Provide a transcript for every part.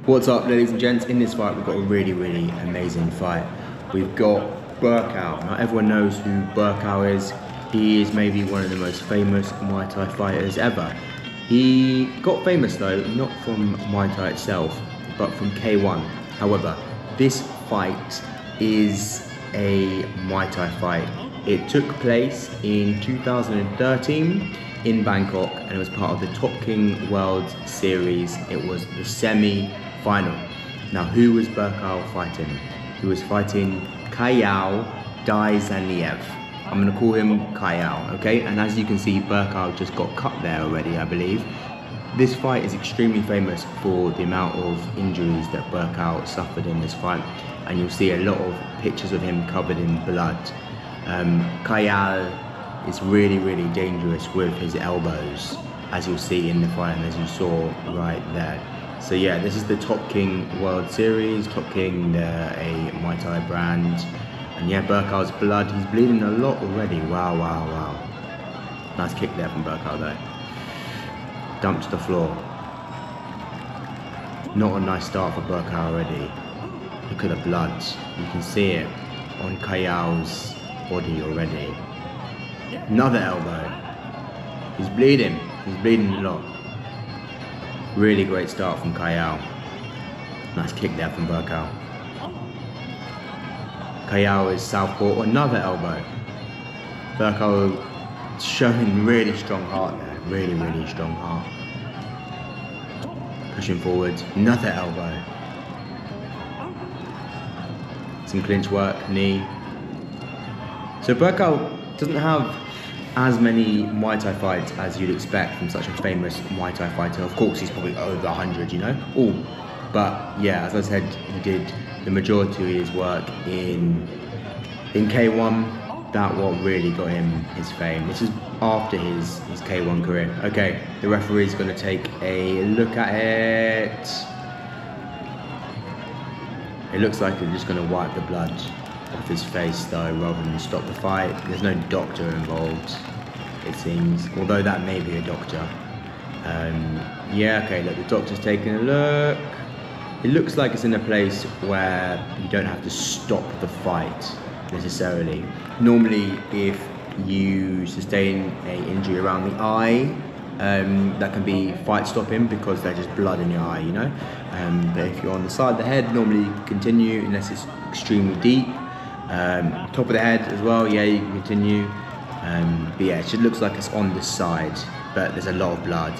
What's up, ladies and gents? In this fight, we've got a really amazing fight. We've got Buakaw. Now, everyone knows who Buakaw is. He is maybe one of the most famous Muay Thai fighters ever. He got famous though, not from Muay Thai itself, but from K1. However, this fight is a Muay Thai fight. It took place in 2013 in Bangkok, and it was part of the Top King World Series. It was the semi-final. Now, who was Buakaw fighting? He was fighting Khayal Dzhaniev. I'm going to call him Khayal, okay? And as you can see, Buakaw just got cut there already, I believe. This fight is extremely famous for the amount of injuries that Buakaw suffered in this fight, and you'll see a lot of pictures of him covered in blood. Khayal is really dangerous with his elbows, as you'll see in the fight and as you saw right there. So yeah, this is the Top King World Series. Top King, a Muay Thai brand. And yeah, Buakaw's blood, he's bleeding a lot already. Wow. Nice kick there from Buakaw though. Dumped to the floor. Not a nice start for Buakaw already. Look at the blood. You can see it on Khayal's body already. Another elbow. He's bleeding a lot. Really great start from Khayal. Nice kick there from Buakaw. Khayal is southpaw, another elbow. Buakaw showing really strong heart there, really strong heart. Pushing forward, another elbow. Some clinch work, knee. So Buakaw doesn't have as many Muay Thai fights as you'd expect from such a famous Muay Thai fighter. Of course, he's probably over 100, you know? But yeah, as I said, he did the majority of his work in K1. That what really got him his fame. This is after his K1 career. Okay, the referee's gonna take a look at it. It looks like they're just gonna wipe the blood off his face though, rather than stop the fight. There's no doctor involved, it seems, although that may be a doctor. Yeah, okay, look, the doctor's taking a look. It looks like it's in a place where you don't have to stop the fight necessarily. Normally, if you sustain an injury around the eye, that can be fight stopping because there's just blood in your eye, you know. But if you're on the side of the head, normally you can continue unless it's extremely deep. Top of the head as well, yeah, you can continue. But yeah, it just looks like it's on the side, but there's a lot of blood.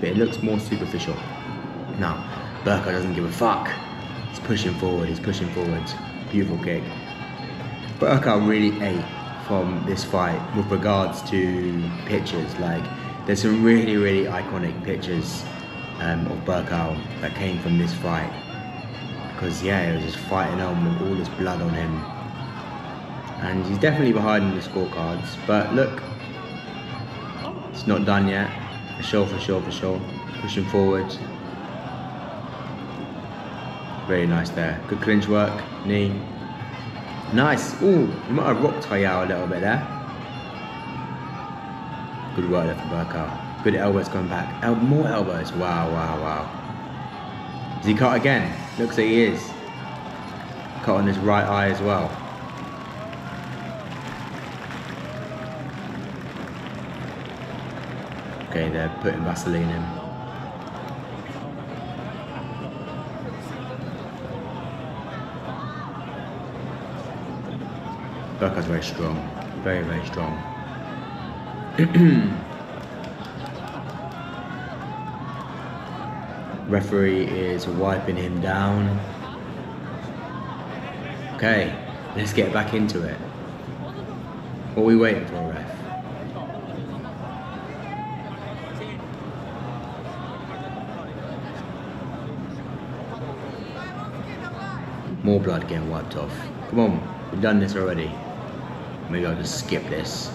But it looks more superficial. Now, Buakaw doesn't give a fuck. He's pushing forward. Beautiful kick. Buakaw really ate from this fight with regards to pictures. Like, there's some really iconic pictures of Buakaw that came from this fight. Because yeah, he was just fighting on with all this blood on him. And he's definitely behind the scorecards. But look, it's not done yet. For sure. Pushing forward. Very nice there. Good clinch work, knee. Nice. Ooh, you might have rocked Khayal a little bit there. Good work there for Buakaw. Good elbows coming back. More elbows. Wow. Is he cut again? Looks like he is. Cut on his right eye as well. Okay, they're putting Vaseline in. Buakaw's very strong. Very strong. Referee is wiping him down. Okay, let's get back into it. What are we waiting for, ref? More blood getting wiped off. Come on, we've done this already. Maybe I'll just skip this.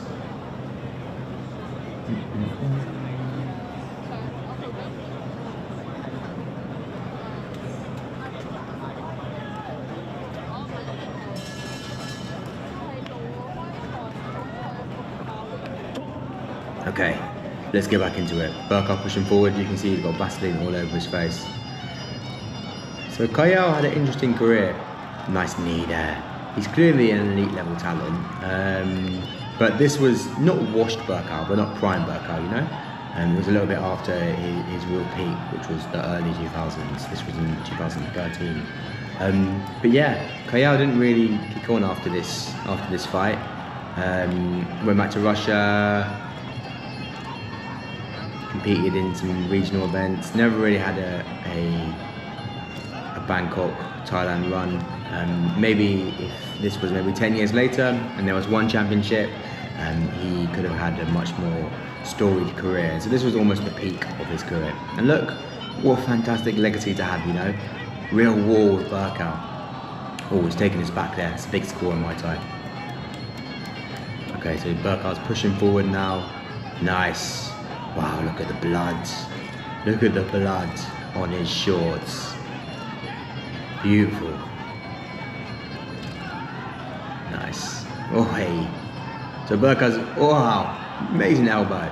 Okay, let's get back into it. Buakaw pushing forward, you can see he's got Vaseline all over his face. So Khayal had an interesting career. Nice knee there. He's clearly an elite level talent. But this was not washed Buakaw, but not prime Buakaw, you know? It was a little bit after his real peak, which was the early 2000s. This was in 2013. But yeah, Khayal didn't really kick on after this fight. Went back to Russia, competed in some regional events. Never really had a Bangkok, Thailand run. Maybe if this was maybe 10 years later and there was one championship, he could have had a much more storied career. So this was almost the peak of his career. And look, what a fantastic legacy to have, you know. Real war with Buakaw. Oh, he's taking his back there. It's a big score in Muay Thai. Okay, so Buakaw's pushing forward now. Nice. Wow, look at the blood. Look at the blood on his shorts. Beautiful. Nice. Oh, hey. So Buakaw's, wow, amazing elbow.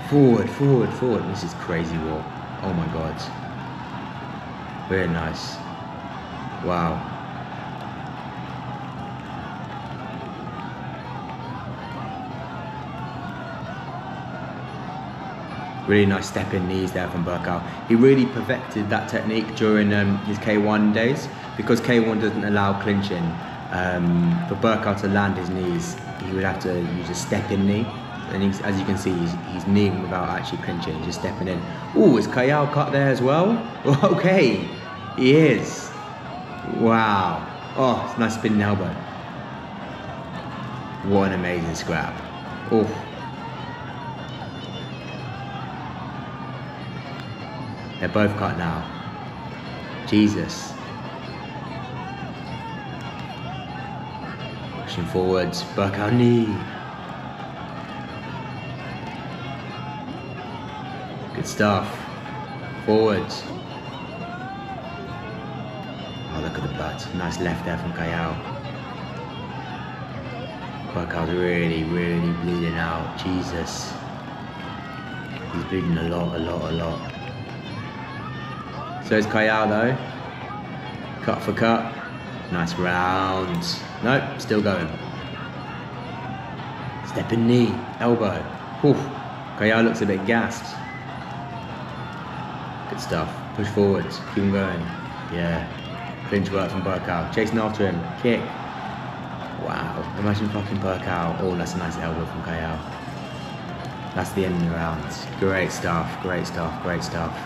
Forward, forward, forward. This is crazy war. Oh my God. Very nice. Wow. Really nice stepping knees there from Buakaw. He really perfected that technique during his K1 days, because K1 doesn't allow clinching. For Buakaw to land his knees, he would have to use a stepping knee. And as you can see, he's kneeing without actually clinching, he's just stepping in. Ooh, is Khayal cut there as well? Okay, he is. Wow. Oh, it's a nice spinning elbow. What an amazing scrap. Oh. They're both cut now. Jesus. Pushing forwards, Buakaw knee. Good stuff. Forwards. Oh, look at the blood. Nice left there from Khayal. Buakaw's really, really bleeding out. Jesus. He's bleeding a lot. So is Khayal though. Cut for cut. Nice rounds. Nope, still going. Stepping knee, elbow. Whew. Khayal looks a bit gassed. Good stuff. Push forwards. Keep him going. Yeah. Clinch work from Buakaw. Chasing after him. Kick. Wow. Imagine fucking Buakaw. Oh, that's a nice elbow from Khayal. That's the end of the rounds. Great stuff. Great stuff. Great stuff.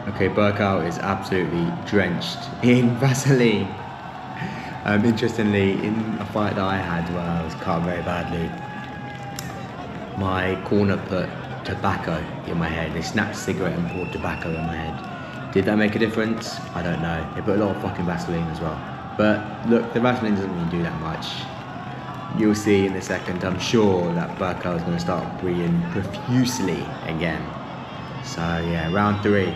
Okay, Buakaw is absolutely drenched in Vaseline. Interestingly, in a fight that I had where I was cut very badly, my corner put tobacco in my head. They snapped a cigarette and poured tobacco in my head. Did that make a difference? I don't know. They put a lot of fucking Vaseline as well. But look, the Vaseline doesn't really do that much. You'll see in a second, I'm sure that Buakaw is going to start breathing profusely again. So yeah, round 3.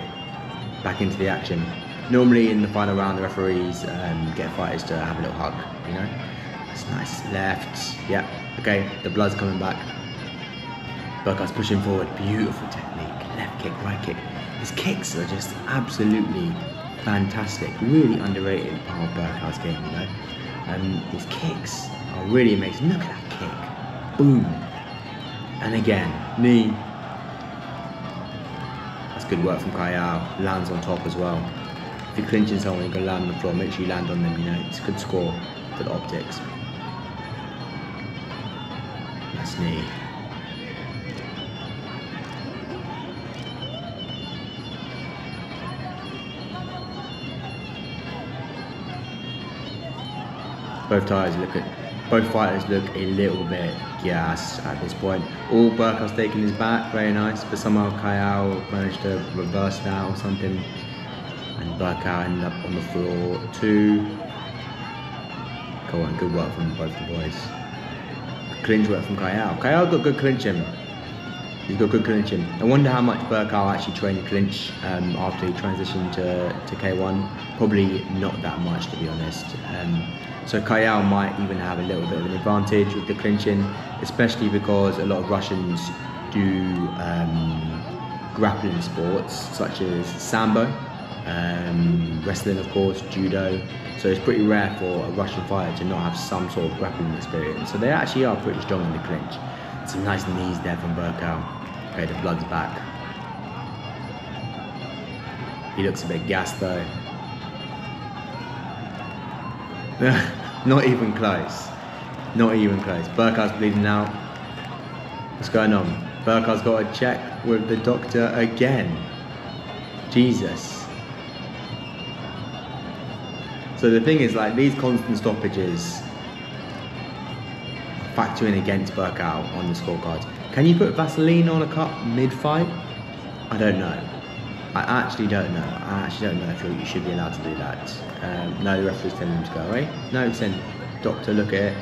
Back into the action. Normally in the final round the referees get fighters to have a little hug, you know. That's nice. Left. Yeah. Okay, the blood's coming back. Buakaw's pushing forward. Beautiful technique. Left kick, right kick. His kicks are just absolutely fantastic. Really underrated part of Buakaw's game, you know. His kicks are really amazing. Look at that kick. Boom. And again, knee. Good work from Khayal. Lands on top as well. If you're clinching someone, you're going to land on the floor. Make sure you land on them, you know. It's a good score. Good optics. Nice knee. Both fighters look a little bit gassed at this point. All Buakaw's taking his back, very nice, but somehow Khayal managed to reverse that or something, and Buakaw ended up on the floor too. Go on, good work from both the boys. Clinch work from Khayal. Khayal got good clinching. He's got good clinching. I wonder how much Buakaw actually trained clinch after he transitioned to K1. Probably not that much, to be honest. So Khayal might even have a little bit of an advantage with the clinching, especially because a lot of Russians do grappling sports such as sambo, wrestling of course, judo. So it's pretty rare for a Russian fighter to not have some sort of grappling experience. So they actually are pretty strong in the clinch. Some nice knees there from Buakaw. Okay, the blood's back. He looks a bit gassed though. Not even close. Not even close. Buakaw's bleeding out. What's going on? Buakaw's got to check with the doctor again. Jesus. So the thing is, like, these constant stoppages factoring against Buakaw on the scorecards. Can you put Vaseline on a cut mid-fight? I don't know. I actually don't know. I actually don't know if you should be allowed to do that. No, the referee's telling him to go away. No, he's saying, doctor, look at it.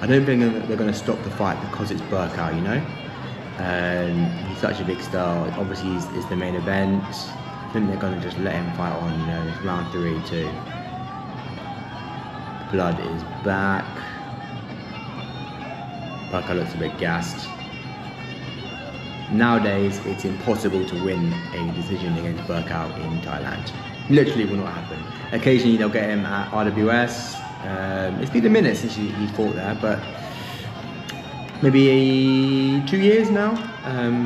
I don't think they're going to stop the fight because it's Buakaw, you know? He's such a big star. Obviously, it's the main event. I think they're going to just let him fight on, you know, it's round 3 too. Blood is back. Buakaw looks a bit gassed. Nowadays, it's impossible to win a decision against Buakaw in Thailand. Literally will not happen. Occasionally they'll get him at RWS. It's been a minute since he fought there, but maybe 2 years now.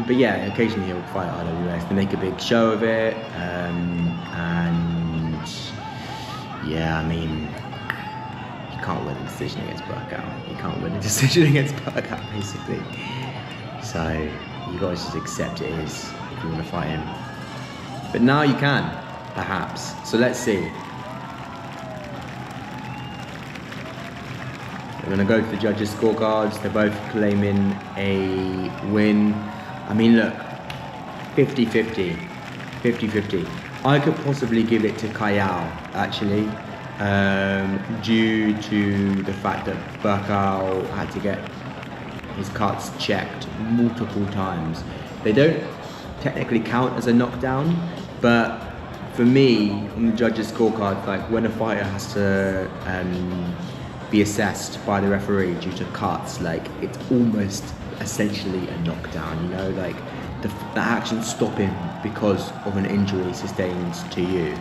But yeah, occasionally he'll fight at RWS. They make a big show of it. And yeah, I mean, you can't win a decision against Buakaw. You can't win a decision against Buakaw, basically. So you guys just accept it is if you want to fight him. But now you can, perhaps. So let's see. We're going to go to the judges' scorecards. They're both claiming a win. I mean, look, 50-50. 50-50. I could possibly give it to Khayal, actually, due to the fact that Buakaw had to get his cuts checked multiple times. They don't technically count as a knockdown, but for me, on the judges' scorecard, like when a fighter has to be assessed by the referee due to cuts, like it's almost essentially a knockdown, you know, like the action stopping because of an injury sustained to you.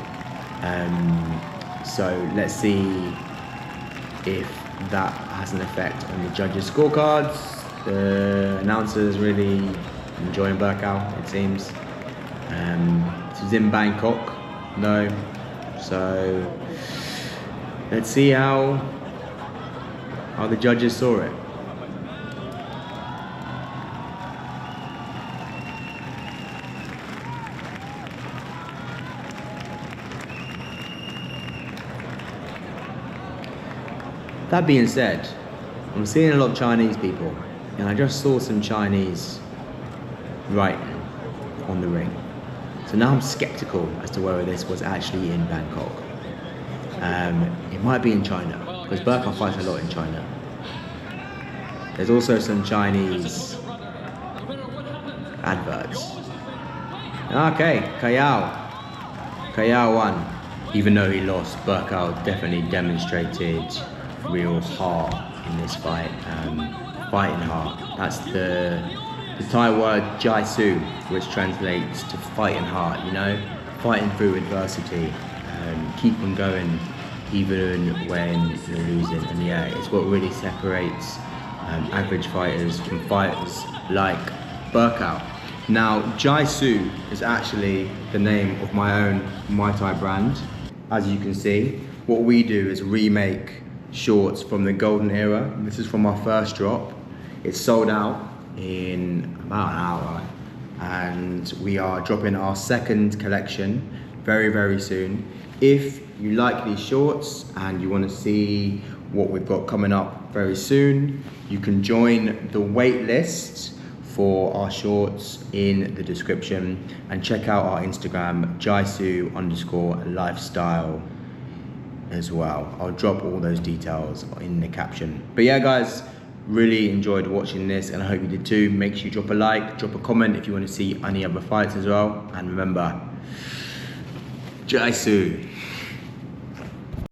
So let's see if that has an effect on the judges' scorecards. The announcers really enjoying Buakaw, it seems. This is in Bangkok, no. So let's see how the judges saw it. That being said, I'm seeing a lot of Chinese people, and I just saw some Chinese writing on the ring. So now I'm skeptical as to whether this was actually in Bangkok. It might be in China, because Buakaw fights a lot in China. There's also some Chinese adverts. Okay, Khayal won. Even though he lost, Buakaw definitely demonstrated real heart in this fight. Fighting heart. That's the Thai word Jai Su, which translates to fighting heart, you know? Fighting through adversity. Keep on going even when you're losing. And yeah, it's what really separates average fighters from fighters like Buakaw. Now, Jai Su is actually the name of my own Muay Thai brand. As you can see, what we do is remake shorts from the golden era. This is from our first drop. It's sold out in about an hour, and we are dropping our second collection very, very soon. If you like these shorts and you want to see what we've got coming up very soon, you can join the wait list for our shorts in the description, and check out our Instagram, jaisu_lifestyle as well. I'll drop all those details in the caption. But yeah guys, Really enjoyed watching this, and I hope you did too. Make sure you drop a like, drop a comment if you want to see any other fights as well. And remember, Jai Su.